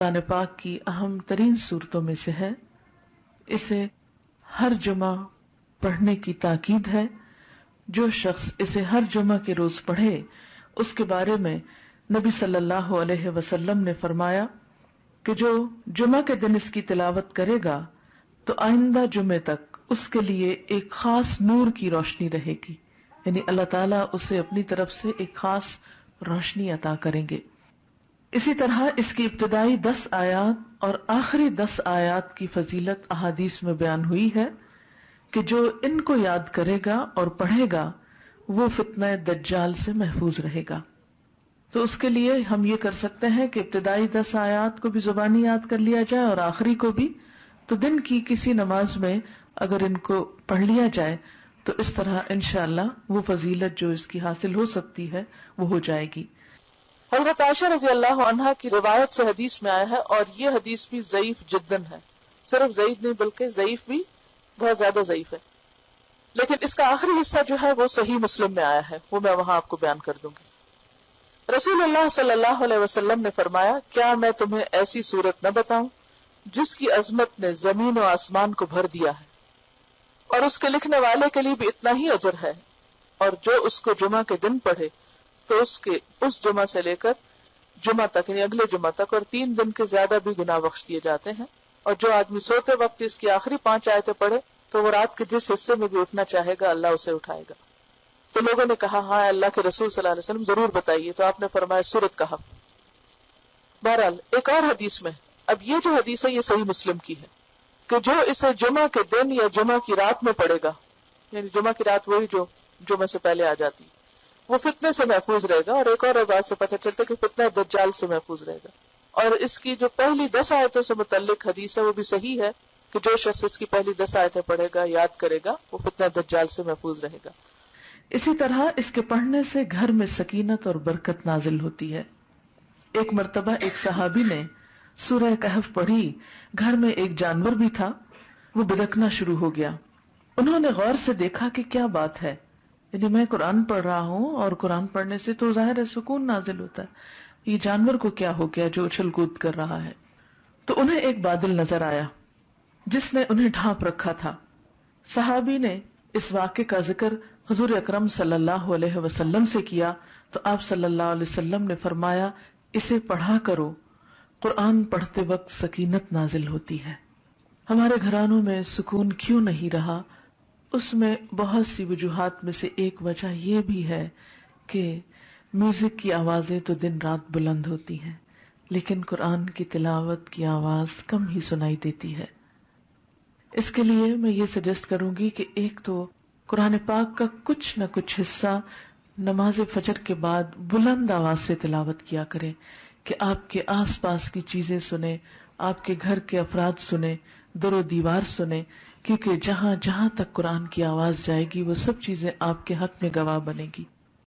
قرآن پاک کی اہم ترین صورتوں میں سے ہے. اسے ہر جمعہ پڑھنے کی تاکید ہے. جو شخص اسے ہر جمعہ کے روز پڑھے اس کے بارے میں نبی صلی اللہ علیہ وسلم نے فرمایا کہ جو جمعہ کے دن اس کی تلاوت کرے گا تو آئندہ جمعے تک اس کے لیے ایک خاص نور کی روشنی رہے گی، یعنی اللہ تعالیٰ اسے اپنی طرف سے ایک خاص روشنی عطا کریں گے. اسی طرح اس کی ابتدائی 10 آیات اور آخری 10 آیات کی فضیلت احادیث میں بیان ہوئی ہے کہ جو ان کو یاد کرے گا اور پڑھے گا وہ فتنہ دجال سے محفوظ رہے گا. تو اس کے لیے ہم یہ کر سکتے ہیں کہ ابتدائی 10 آیات کو بھی زبانی یاد کر لیا جائے اور آخری کو بھی. تو دن کی کسی نماز میں اگر ان کو پڑھ لیا جائے تو اس طرح انشاءاللہ وہ فضیلت جو اس کی حاصل ہو سکتی ہے وہ ہو جائے گی. حضرت عائشہ رضی اللہ عنہا کی روایت سے حدیث میں آیا ہے، اور یہ حدیث بھی ضعیف جداً ہے، صرف ضعیف نہیں بلکہ ضعیف بھی بہت زیادہ ضعیف ہے، لیکن اس کا آخری حصہ جو ہے وہ صحیح مسلم میں آیا ہے، وہ میں وہاں آپ کو بیان کر دوں گی. رسول اللہ صلی اللہ علیہ وسلم نے فرمایا، کیا میں تمہیں ایسی صورت نہ بتاؤں جس کی عظمت نے زمین و آسمان کو بھر دیا ہے، اور اس کے لکھنے والے کے لیے بھی اتنا ہی اجر ہے، اور جو اس کو جمعہ کے دن پڑھے تو اس جمعہ سے لے کر جمعہ تک یعنی اگلے جمعہ تک اور 3 دن کے زیادہ بھی گناہ بخش دیے جاتے ہیں. اور جو آدمی سوتے وقت اس کی آخری 5 آیتیں پڑھے تو وہ رات کے جس حصے میں بھی اٹھنا چاہے گا اللہ اسے اٹھائے گا. تو لوگوں نے کہا ہاں اللہ کے رسول صلی اللہ علیہ وسلم ضرور بتائیے، تو آپ نے فرمایا سورت کہا. بہرحال ایک اور حدیث میں، اب یہ جو حدیث ہے یہ صحیح مسلم کی ہے کہ جو اسے جمعہ کے دن یا جمعہ کی رات میں پڑھے گا، یعنی جمعہ کی رات وہی جو جمعہ سے پہلے آ جاتی، وہ فتنے سے محفوظ رہے گا. اور ایک اور بات سے پتہ چلتا ہے کہ فتنہ دجال سے محفوظ رہے گا. اور اس کی جو پہلی 10 آیتوں سے متعلق حدیث ہے وہ بھی صحیح ہے کہ جو شخص اس کی پہلی 10 آیتیں پڑھے گا، یاد کرے گا، وہ فتنہ دجال سے محفوظ رہے گا. اسی طرح اس کے پڑھنے سے گھر میں سکینت اور برکت نازل ہوتی ہے. ایک مرتبہ ایک صحابی نے سورہ کہف پڑھی، گھر میں ایک جانور بھی تھا، وہ بدکنا شروع ہو گیا. انہوں نے غور سے دیکھا کہ کیا بات ہے، یعنی میں قرآن پڑھ رہا ہوں اور قرآن پڑھنے سے تو ظاہر ہے سکون نازل ہوتا ہے، یہ جانور کو کیا ہو گیا جو اچھل کود کر رہا ہے. تو انہیں ایک بادل نظر آیا جس نے انہیں ڈھانپ رکھا تھا. صحابی نے اس واقعے کا ذکر حضور اکرم صلی اللہ علیہ وسلم سے کیا تو آپ صلی اللہ علیہ وسلم نے فرمایا، اسے پڑھا کرو، قرآن پڑھتے وقت سکینت نازل ہوتی ہے. ہمارے گھرانوں میں سکون کیوں نہیں رہا؟ اس میں بہت سی وجوہات میں سے ایک وجہ یہ بھی ہے کہ میوزک کی آوازیں تو دن رات بلند ہوتی ہیں لیکن قرآن کی تلاوت کی آواز کم ہی سنائی دیتی ہے. اس کے لیے میں یہ سجیسٹ کروں گی کہ ایک تو قرآن پاک کا کچھ نہ کچھ حصہ نماز فجر کے بعد بلند آواز سے تلاوت کیا کریں کہ آپ کے آس پاس کی چیزیں سنیں، آپ کے گھر کے افراد سنیں، در و دیوار سنیں، کیونکہ جہاں جہاں تک قرآن کی آواز جائے گی وہ سب چیزیں آپ کے حق میں گواہ بنے گی.